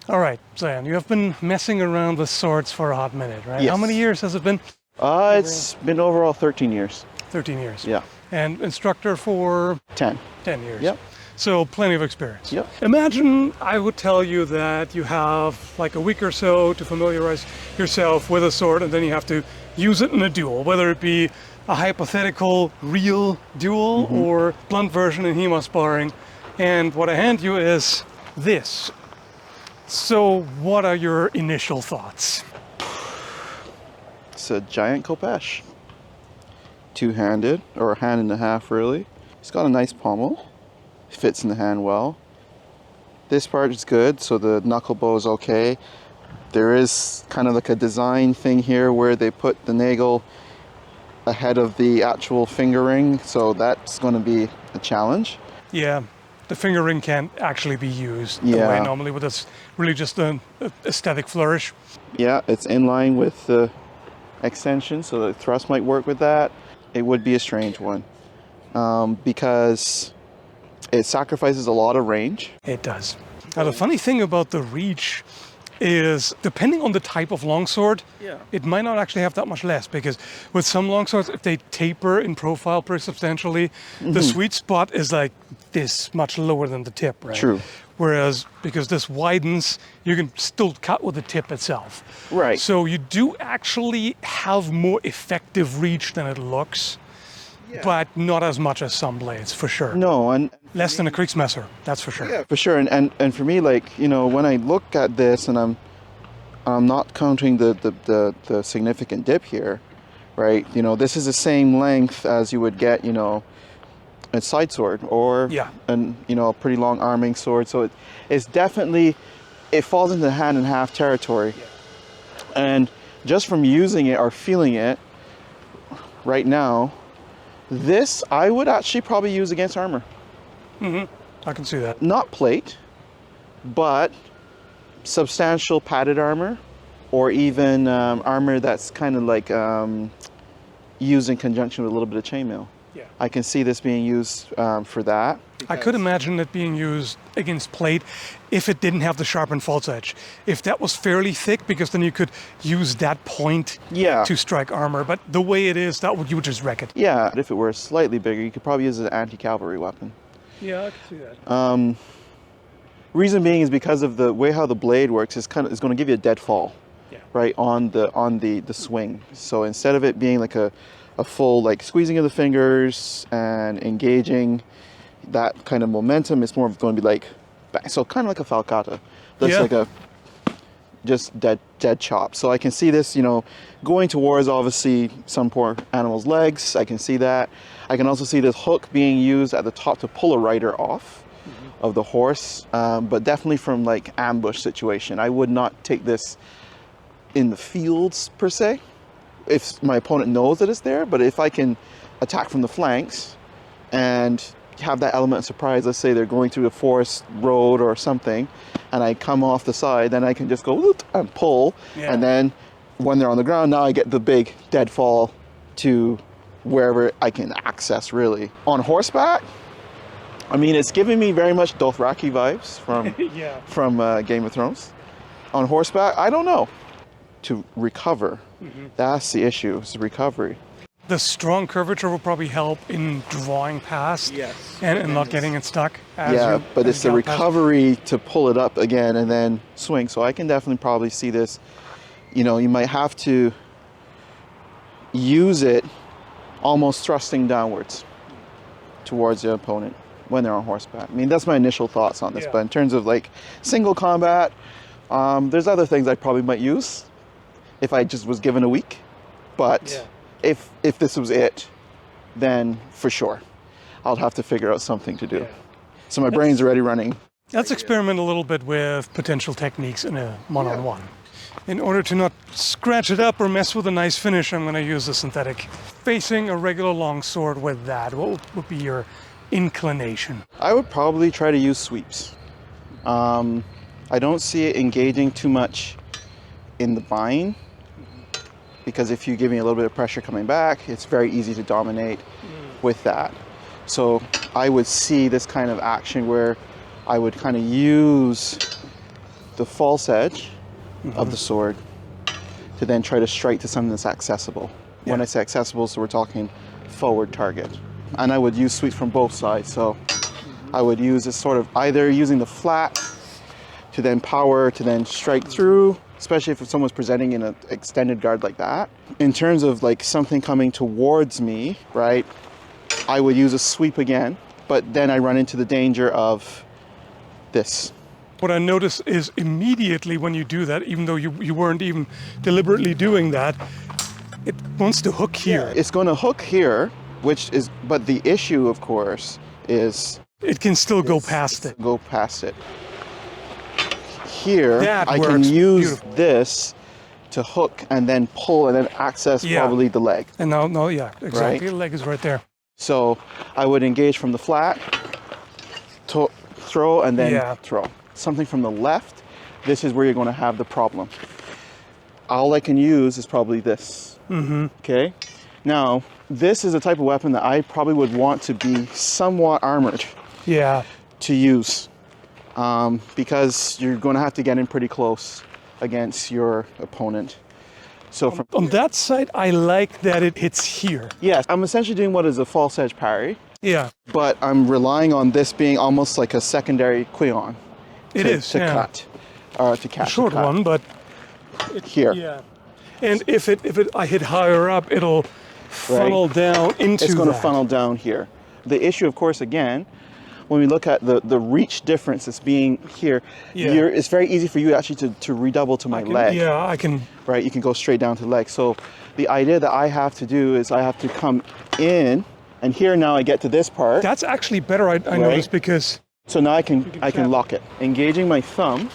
All right, Xian, you have been messing around with swords for a hot minute, right? Yes. How many years has it been? It's been overall 13 years. 13 years. Yeah. And instructor for 10. 10 years. Yep. So plenty of experience. Yep. Imagine I would tell you that you have like a week or so to familiarize yourself with a sword, and then you have to use it in a duel, whether it be a hypothetical real duel or blunt version in HEMA sparring. And what I hand you is this. So what are your initial thoughts? It's a giant Khopesh. Two-handed, or a hand and a half really. It's got a nice pommel. Fits in the hand well. This part is good, so the knuckle bow is okay. There is kind of like a design thing here where they put the nagel ahead of the actual finger ring, so that's going to be a challenge. Yeah, the finger ring can't actually be used the way normally, with this really just an aesthetic flourish. Yeah, it's in line with the extension, so the thrust might work with that. It would be a strange one because it sacrifices a lot of range. It does. Now the funny thing about the reach is, depending on the type of longsword, it might not actually have that much less, because with some longswords, if they taper in profile pretty substantially, the sweet spot is like this much lower than the tip, right? True. Whereas, because this widens, you can still cut with the tip itself. Right. So you do actually have more effective reach than it looks, but not as much as some blades, for sure. No, and less than a Kriegsmesser, that's for sure. Yeah, for sure. And for me, like, you know, when I look at this, and I'm not counting the significant dip here, right? You know, this is the same length as you would get, you know, a side sword or you know, a pretty long arming sword. So it's definitely, it falls into the hand and half territory. And just from using it or feeling it right now, this I would actually probably use against armor. I can see that. Not plate, but substantial padded armor, or even armor that's kind of like used in conjunction with a little bit of chainmail. Yeah. I can see this being used for that. I could imagine it being used against plate if it didn't have the sharpened false edge. If that was fairly thick, because then you could use that point to strike armor. But the way it is, you would just wreck it. Yeah, if it were slightly bigger, you could probably use it as an anti-cavalry weapon. Yeah, I can see that. Reason being is because of the way how the blade works is going to give you a dead fall, right, on the swing. So instead of it being like a full like squeezing of the fingers and engaging that kind of momentum, it's more going to be like, so kind of like a falcata. That's like a just dead chop. So I can see this, you know, going towards obviously some poor animal's legs. I can see that. I can also see this hook being used at the top to pull a rider off of the horse, but definitely from like ambush situation. I would not take this in the fields per se, if my opponent knows that it's there. But if I can attack from the flanks and have that element of surprise, let's say they're going through a forest road or something, and I come off the side, then I can just go and pull, and then when they're on the ground, now I get the big dead fall to wherever I can access, really. On horseback, I mean, it's giving me very much Dothraki vibes from Game of Thrones. On horseback, I don't know. To recover, that's the issue, is the recovery. The strong curvature will probably help in drawing past and not getting it stuck. But it's the recovery to pull it up again and then swing. So I can definitely probably see this. You know, you might have to use it almost thrusting downwards towards the opponent when they're on horseback. I mean, that's my initial thoughts on this. But in terms of like single combat, there's other things I probably might use if I just was given a week. But if this was it, then for sure, I'll have to figure out something to do. So my brain's already running. Let's experiment a little bit with potential techniques in a one-on-one. In order to not scratch it up or mess with a nice finish, I'm going to use a synthetic. Facing a regular longsword with that, what would be your inclination? I would probably try to use sweeps. I don't see it engaging too much in the bind, because if you give me a little bit of pressure coming back, it's very easy to dominate with that. So I would see this kind of action where I would kind of use the false edge of the sword to then try to strike to something that's accessible. When I say accessible, so we're talking forward target. And I would use sweeps from both sides. So I would use this sort of either using the flat to then power to then strike through, especially if someone's presenting in an extended guard like that. In terms of like something coming towards me, right, I would use a sweep again, but then I run into the danger of this. What I notice is immediately when you do that, even though you weren't even deliberately doing that, it wants to hook here. It's going to hook here, but the issue, of course, is it can still go past it. Go past it. Here, That I works can use beautifully. this to hook and then pull and then access probably the leg. And now, yeah, exactly. Right? The leg is right there. So I would engage from the flat, throw, and then throw. Something from the left, this is where you're going to have the problem. All I can use is probably this. Okay? Now, this is a type of weapon that I probably would want to be somewhat armored to use. Because you're going to have to get in pretty close against your opponent. So from on that side, I like that it hits here. Yes, I'm essentially doing what is a false edge parry. Yeah. But I'm relying on this being almost like a secondary Quion. To cut, to catch. A short one, but here. Yeah. And if I hit higher up, it'll funnel down into. It's going to funnel down here. The issue, of course, again, when we look at the reach difference that's being here, it's very easy for you actually to redouble to my leg. Yeah, I can. Right, you can go straight down to the leg. So the idea that I have to do is I have to come in, and here now I get to this part. That's actually better, I noticed, because. So now I can lock it. Engaging my thumb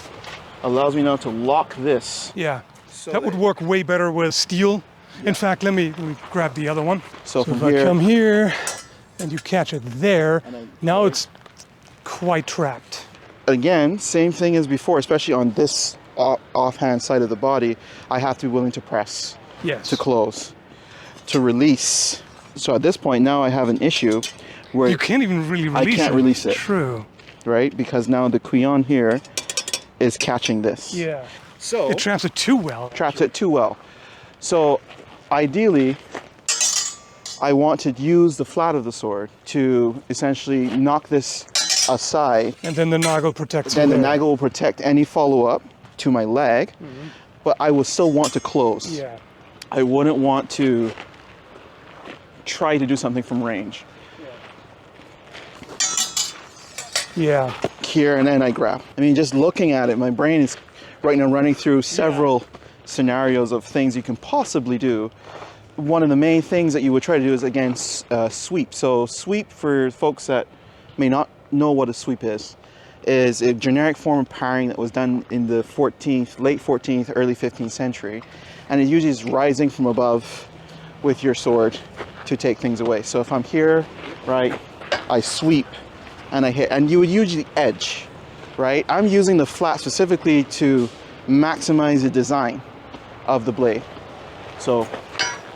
allows me now to lock this. Yeah, so that would work way better with steel. In fact, let me grab the other one. So from if here, I come here and you catch it there, now it's quite trapped. Again, same thing as before, especially on this offhand side of the body, I have to be willing to press, to close, to release. So at this point now I have an issue where you can't even really release it. I can't release it. True. Right? Because now the Quion here is catching this. Yeah. So it traps it too well. Traps it too well. So ideally, I want to use the flat of the sword to essentially knock this aside. And then the nagel protects. Then the nagel will protect any follow-up to my leg, but I will still want to close. Yeah. I wouldn't want to try to do something from range. Yeah. Here, and then I grab. I mean, just looking at it, my brain is right now running through several scenarios of things you can possibly do. One of the main things that you would try to do is, again, sweep. So sweep, for folks that may not know what a sweep is a generic form of parrying that was done in the late 14th, early 15th century. And it usually is rising from above with your sword to take things away. So if I'm here, right, I sweep and I hit, and you would usually edge, right? I'm using the flat specifically to maximize the design of the blade. So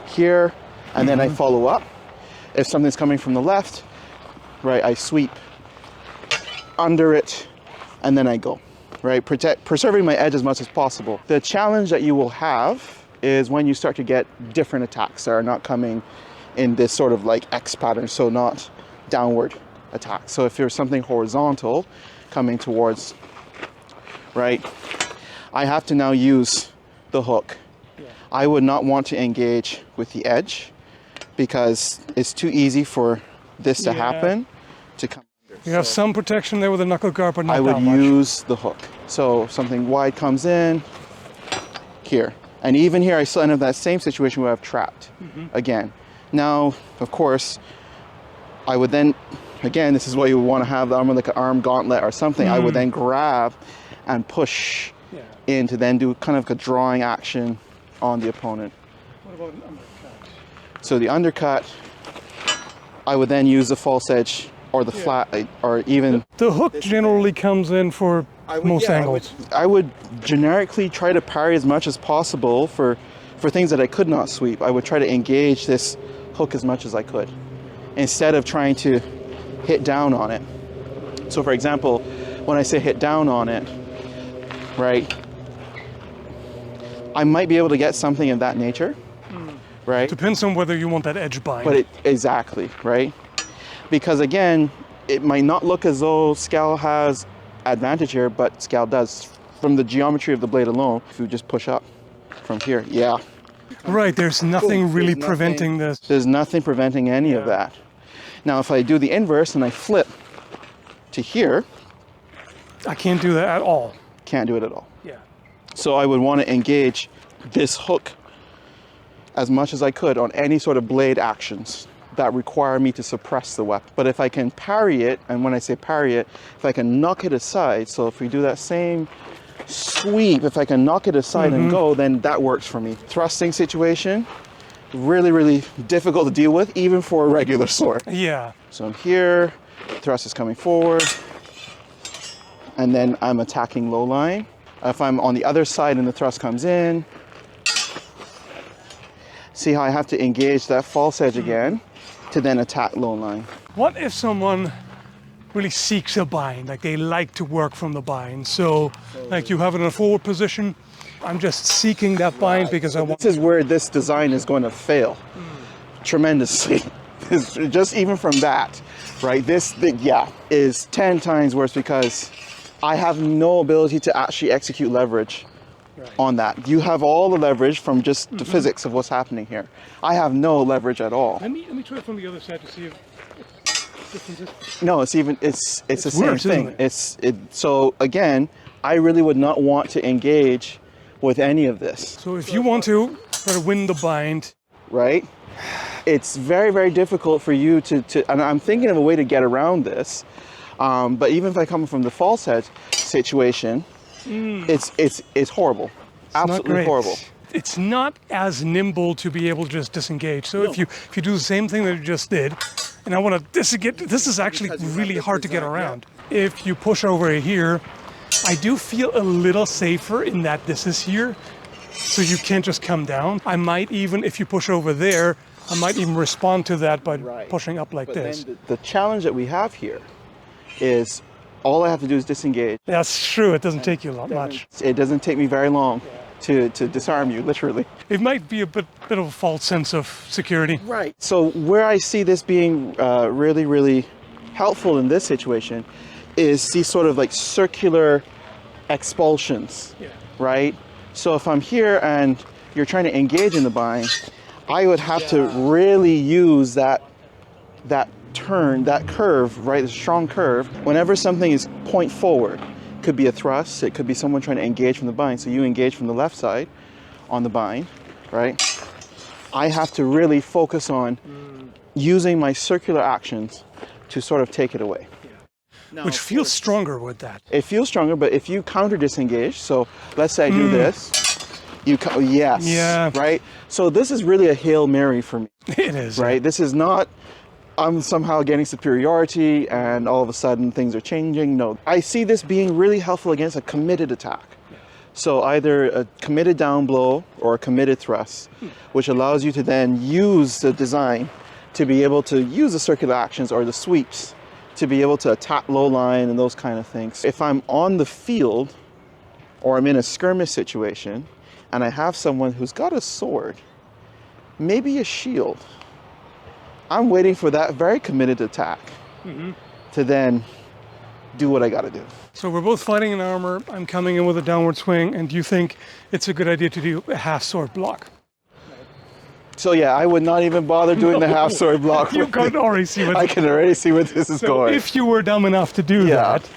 here, and then I follow up. If something's coming from the left, right, I sweep under it, and then I go, right? Preserving my edge as much as possible. The challenge that you will have is when you start to get different attacks that are not coming in this sort of like X pattern, so not downward attacks. So if there's something horizontal coming towards, right, I have to now use the hook. I would not want to engage with the edge because it's too easy for this to happen to come under. You have some protection there with a knuckle guard, but not I would that much. use the hook. So if something wide comes in here, and even here I still end up in that same situation where I've trapped again. Now, of course, I would then, again, this is why you would want to have the armor like an arm gauntlet or something. I would then grab and push in to then do kind of a drawing action on the opponent. What about an undercut? So the undercut, I would then use the false edge or the flat, or even... The hook generally comes in for most angles. I would generically try to parry as much as possible for things that I could not sweep. I would try to engage this hook as much as I could, instead of trying to hit down on it. So for example, when I say hit down on it, right? I might be able to get something of that nature, right? Depends on whether you want that edge bind. But exactly, right? Because again, it might not look as though Skall has advantage here, but Skall does from the geometry of the blade alone. If you just push up from here, yeah. Right, there's nothing really preventing this. There's nothing preventing any of that. Now, if I do the inverse and I flip to here, I can't do that at all. can't do it at all. Yeah. So I would want to engage this hook as much as I could on any sort of blade actions that require me to suppress the weapon. But if I can parry it, and when I say parry it, if I can knock it aside, so if we do that same sweep, if I can knock it aside and go, then that works for me. Thrusting situation, really, really difficult to deal with, even for a regular sword. Yeah. So I'm here, thrust is coming forward, and then I'm attacking low line. If I'm on the other side and the thrust comes in, see how I have to engage that false edge again to then attack low line. What if someone really seeks a bind, like they like to work from the bind? So like you have it in a forward position, I'm just seeking that bind because I want... This is where this design is going to fail tremendously. Just even from that, right? This, is 10 times worse because I have no ability to actually execute leverage on that. You have all the leverage from just the physics of what's happening here. I have no leverage at all. Let me try it from the other side to see if differences. No, it's the same worse, thing. isn't it? So again, I really would not want to engage with any of this. So if you want to try to win the bind, right? It's very, very difficult for you to and I'm thinking of a way to get around this. But even if I come from the false head situation, it's horrible. Absolutely horrible. It's not as nimble to be able to just disengage. So if you do the same thing that you just did, and I want to disengage, this is actually really hard to get around. If you push over here, I do feel a little safer in that this is here, so you can't just come down. I might even, if you push over there, I might even respond to that by pushing up like this. Then the challenge that we have here is all I have to do is disengage. That's true, it doesn't take you much. It doesn't take me very long to disarm you, literally. It might be a bit of a false sense of security. Right. So where I see this being really, really helpful in this situation is these sort of like circular expulsions, right? So if I'm here and you're trying to engage in the bind, I would have to really use that turn, that curve, right, the strong curve. Whenever something is point forward, it could be a thrust, it could be someone trying to engage from the bind, so you engage from the left side on the bind, right? I have to really focus on using my circular actions to sort of take it away. Now, which feels stronger with that. It feels stronger, but if you counter disengage, so let's say I do this, right? So this is really a Hail Mary for me. It is. Right? This is not, I'm somehow getting superiority and all of a sudden things are changing. No, I see this being really helpful against a committed attack. So either a committed down blow or a committed thrust, which allows you to then use the design to be able to use the circular actions or the sweeps to be able to attack low line and those kind of things. If I'm on the field or I'm in a skirmish situation and I have someone who's got a sword, maybe a shield, I'm waiting for that very committed attack to then do what I got to do. So we're both fighting in armor. I'm coming in with a downward swing, and do you think it's a good idea to do a half sword block? So yeah, I would not even bother doing the half sword block. You can already see what I can already see where this is going. If you were dumb enough to do that,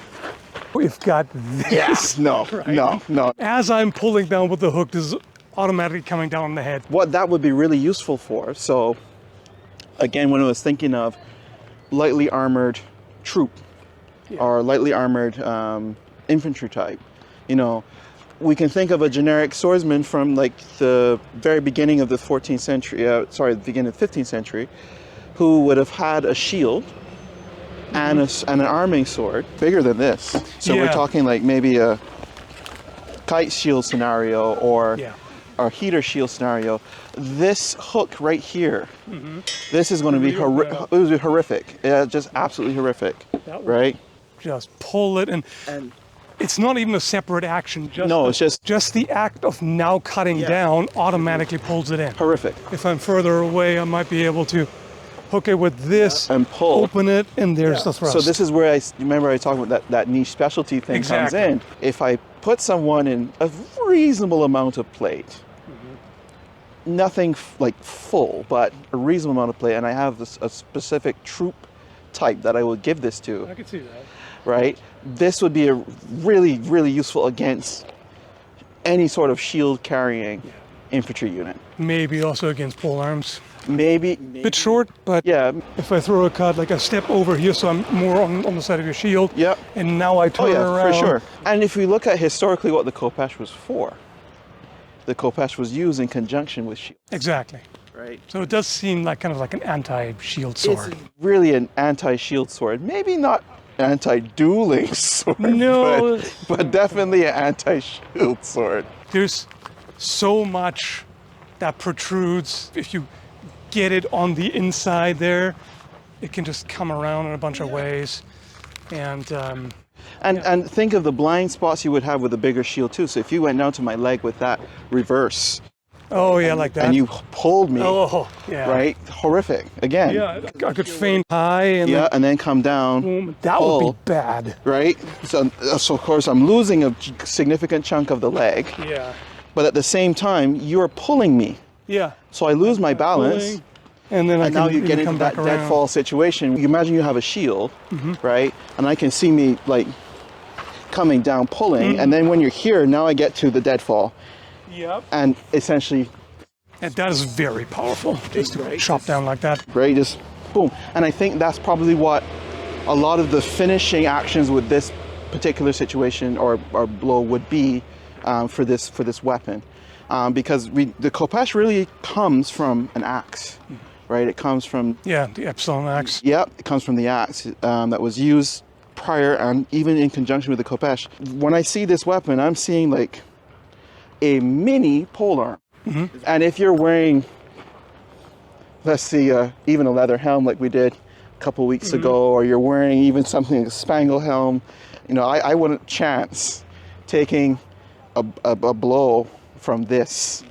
we've got this. Yes, no. As I'm pulling down with the hook, this is automatically coming down on the head. What that would be really useful for, so again, when I was thinking of lightly armored troop or lightly armored infantry type, you know, we can think of a generic swordsman from like the very beginning of the 14th century, the beginning of the 15th century, who would have had a shield and an arming sword bigger than this. So we're talking like maybe a kite shield scenario or a heater shield scenario. This hook right here, this is going to be horrific. Yeah, just absolutely horrific, right? Just pull it and it's not even a separate action. Just No, it's just the act of now cutting down automatically pulls it in. horrific. If I'm further away, I might be able to hook it with this And pull. open it, and there's the thrust. So this is where remember I talked about that niche specialty thing comes Exactly. in. If I put someone in a reasonable amount of plate, nothing like full, but a reasonable amount of plate, and I have a specific troop type that I would give this to, I can see that. right? This would be a really, really useful against any sort of shield carrying infantry unit. Maybe also against pole arms. Maybe. Bit short, but Yeah. if I throw a cut, like a step over here, so I'm more on the side of your shield. Yep. And now I Oh turn yeah, around. for sure. And if we look at historically what the Khopesh was for, the Khopesh was used in conjunction with shield. Exactly. Right. So it does seem like kind of like an anti-shield sword. It's really an anti-shield sword. Maybe not anti-dueling sword, No. but definitely an anti-shield sword. There's so much that protrudes. If you get it on the inside there, it can just come around in a bunch of ways. And And think of the blind spots you would have with a bigger shield too. So if you went down to my leg with that reverse, oh yeah, like that. and you pulled me, oh yeah. right? Horrific. Again. Yeah, I could feint high and Yeah, and then come down. boom. That pull, would be bad. right? So of course I'm losing a significant chunk of the leg, Yeah. but at the same time you're pulling me, Yeah. so I lose my balance. Pulling, and then I And can now you get into come that back around. deadfall situation. You imagine you have a shield, right? And I can see me like coming down, pulling, and then when you're here, now I get to the deadfall, Yep. and essentially, And that is very powerful. Just to chop down like that. right, just boom. And I think that's probably what a lot of the finishing actions with this particular situation or blow would be for this weapon, because the Khopesh really comes from an axe, right? It comes from Yeah, the Epsilon axe. Yep, it comes from the axe that was used prior and even in conjunction with the Khopesh. When I see this weapon, I'm seeing like a mini polearm. And if you're wearing, let's see, even a leather helm like we did a couple weeks ago, or you're wearing even something like a spangle helm, you know, I wouldn't chance taking a blow from this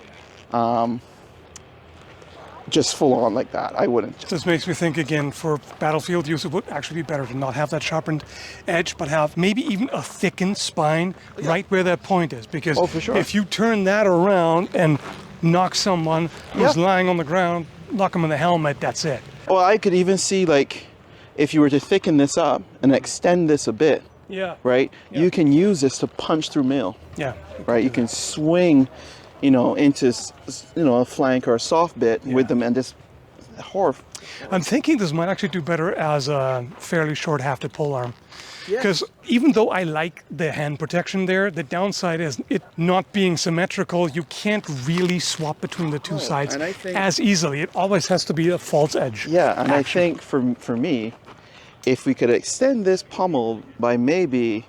just full on like that. I wouldn't. This makes me think again, for battlefield use, it would actually be better to not have that sharpened edge, but have maybe even a thickened spine right where that point is. Because Oh, for sure. if you turn that around and knock someone who's Yeah. lying on the ground, knock them in the helmet, that's it. Well, I could even see like if you were to thicken this up and extend this a bit, Yeah. right? You can use this to punch through mail, Yeah. right? You can swing, you know, into a flank or a soft bit with them, and just I'm thinking this might actually do better as a fairly short hafted polearm. Because even though I like the hand protection there, the downside is it not being symmetrical. You can't really swap between the two sides and I think- as easily. It always has to be a false edge. Yeah, and action. I think for me, if we could extend this pommel by maybe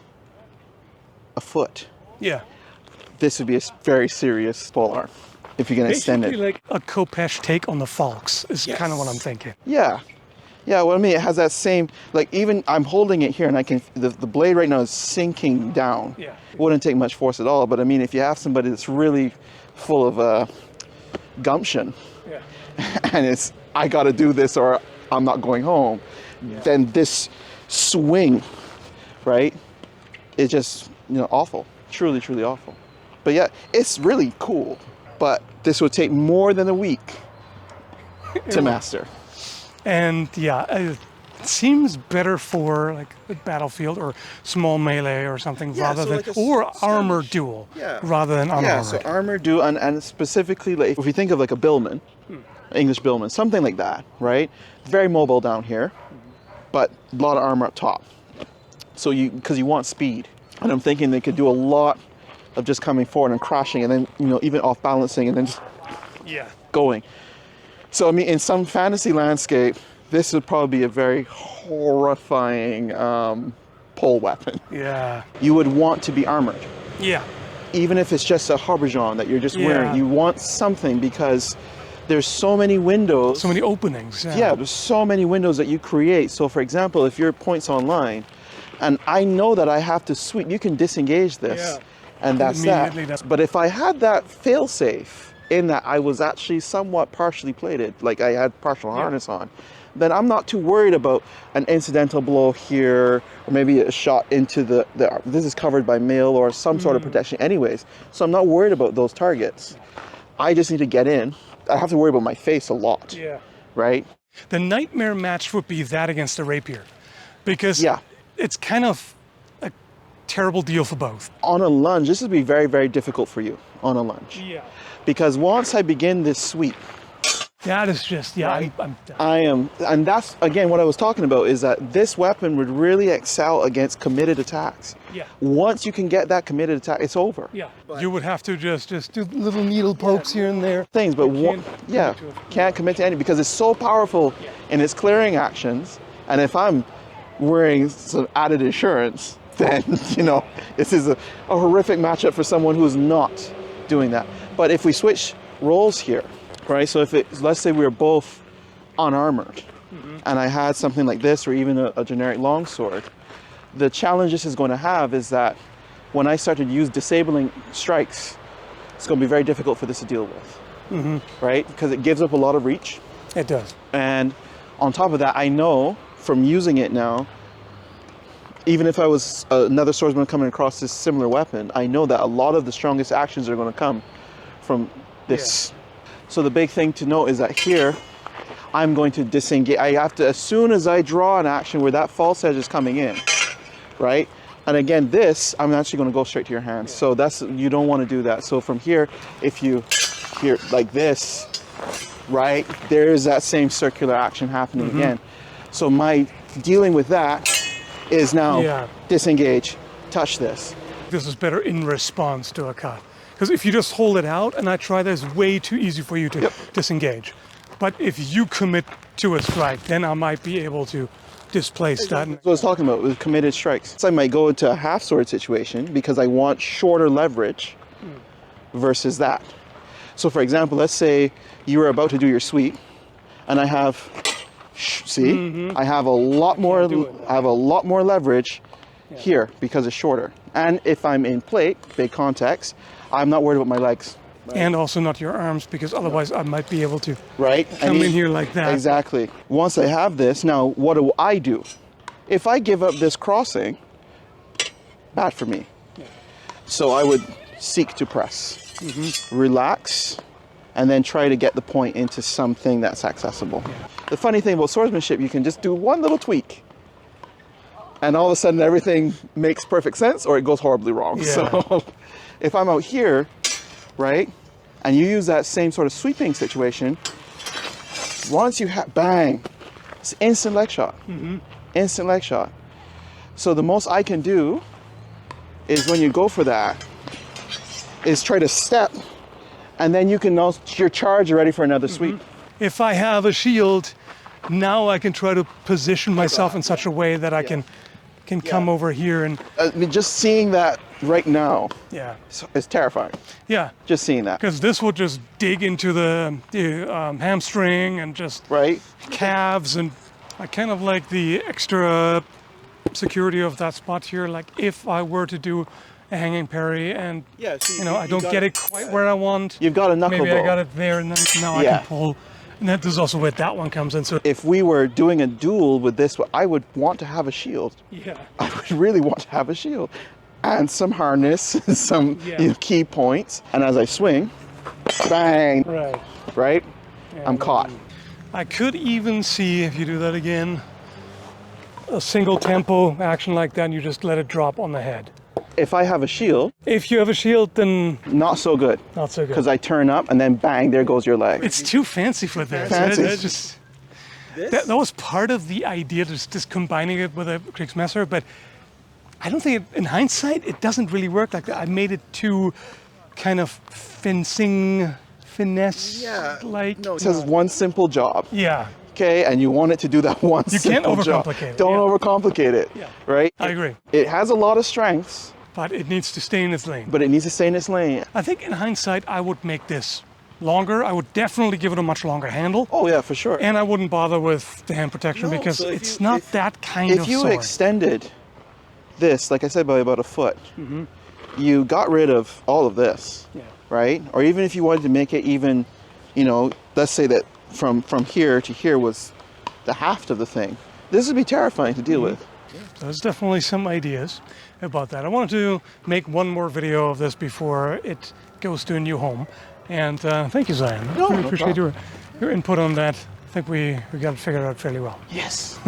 a foot, Yeah. this would be a very serious polearm. If you can extend Basically it. like a Khopesh take on the Falks is kind of what I'm thinking. Yeah. Yeah, well, I mean, it has that same, like, even I'm holding it here and I can, the blade right now is sinking down. Yeah. It wouldn't take much force at all, but I mean, if you have somebody that's really full of gumption, Yeah. and it's, I gotta do this or I'm not going home, then this swing, right, is just, you know, awful. Truly, truly awful. But yeah, it's really cool, but this would take more than a week to master. And yeah, it seems better for like a battlefield or small melee or something rather so than, like a or armor skirmish. duel Yeah. rather than unarmored. Yeah, so armor do, and specifically, like, if you think of like a billman, English billman, something like that, right? Very mobile down here, but a lot of armor up top. So because you want speed. And I'm thinking they could do a lot of just coming forward and crashing and then, you know, even off balancing and then just Yeah. going. So, I mean, in some fantasy landscape, this would probably be a very horrifying pole weapon. Yeah. You would want to be armored. Yeah. Even if it's just a habergeon that you're just Yeah. wearing, you want something because there's so many windows. So many openings. Yeah, there's so many windows that you create. So, for example, if your point's online And I know that I have to sweep. You can disengage this, and that's that. But if I had that fail-safe in that I was actually somewhat partially plated, like I had partial harness on, then I'm not too worried about an incidental blow here, or maybe a shot into the this is covered by mail or some sort of protection anyways. So I'm not worried about those targets. I just need to get in. I have to worry about my face a lot. Yeah. Right? The nightmare match would be that against the rapier, because it's kind of a terrible deal for both. On a lunge, this would be very, very difficult for you on a lunge. Yeah. Because once I begin this sweep, that is just, I'm I am, and that's, again, what I was talking about, is that this weapon would really excel against committed attacks. Yeah. Once you can get that committed attack, it's over. Yeah. You would have to just do little needle pokes here and there. Things, but can't commit to any, because it's so powerful in its clearing actions, and if I'm wearing some added insurance, then, you know, this is a horrific matchup for someone who's not doing that. But if we switch roles here, right? So if let's say we were both unarmored, and I had something like this, or even a generic longsword, the challenge this is going to have is that when I start to use disabling strikes, it's going to be very difficult for this to deal with, right? Because it gives up a lot of reach. It does. And on top of that, I know from using it now, even if I was another swordsman coming across this similar weapon, I know that a lot of the strongest actions are going to come from this. So the big thing to note is that here, I'm going to disengage. I have to, as soon as I draw an action where that false edge is coming in, right? And again, this, I'm actually going to go straight to your hands. So that's, you don't want to do that. So from here, if you, here, like this, right? There's that same circular action happening again. So my dealing with that is now disengage, touch this. This is better in response to a cut. Because if you just hold it out and I try, that's way too easy for you to disengage. But if you commit to a strike, then I might be able to displace that. That's what I was talking about with committed strikes. So I might go into a half sword situation because I want shorter leverage versus that. So for example, let's say you were about to do your sweep and I have, I have a lot more, leverage here because it's shorter. And if I'm in plate, big context, I'm not worried about my legs. Right. And also not your arms, because otherwise I might be able to come in here like that. Exactly. Once I have this, now what do I do? If I give up this crossing, bad for me. Yeah. So I would seek to press, relax, and then try to get the point into something that's accessible. Yeah. The funny thing about swordsmanship, you can just do one little tweak, and all of a sudden everything makes perfect sense, or it goes horribly wrong. Yeah. So if I'm out here, right, and you use that same sort of sweeping situation, once you have, bang, it's instant leg shot. Instant leg shot. So the most I can do is when you go for that, is try to step, and then you can know your charge ready for another sweep. If I have a shield, now I can try to position myself in such a way that I can come over here and... I mean, just seeing that right now is terrifying. Yeah. Just seeing that. Because this will just dig into the hamstring and just calves, and I kind of like the extra security of that spot here. Like if I were to do a hanging parry and I don't get it quite where I want. You've got a knuckle Maybe bow. I got it there, and then now I can pull. And that is also where that one comes in. So if we were doing a duel with this, I would want to have a shield. Yeah. I would really want to have a shield. And some harness, some key points. And as I swing, bang, right? Yeah, I'm caught. I could even see, if you do that again, a single tempo action like that, and you just let it drop on the head. If I have a shield... If you have a shield, then... Not so good. Not so good. Because I turn up, and then bang, there goes your leg. It's too fancy for this. Fancy. That was part of the idea, just combining it with a Kriegsmesser, but I don't think, in hindsight, it doesn't really work like that. I made it too kind of fencing, finesse-like. No, it says one simple job. Yeah. Okay, and you want it to do that one simple job. You can't overcomplicate it. Don't overcomplicate it, right? I agree. It has a lot of strengths. But it needs to stay in its lane. But it needs to stay in its lane. I think in hindsight, I would make this longer. I would definitely give it a much longer handle. Oh yeah, for sure. And I wouldn't bother with the hand protection because it's not that kind of sword. If you extended this, like I said, by about a foot, you got rid of all of this, right? Or even if you wanted to make it even, you know, let's say that from here to here was the haft of the thing. This would be terrifying to deal with. So there's definitely some ideas about that. I wanted to make one more video of this before it goes to a new home. And thank you, Xian. I really appreciate your input on that. I think we got it figured out fairly well. Yes.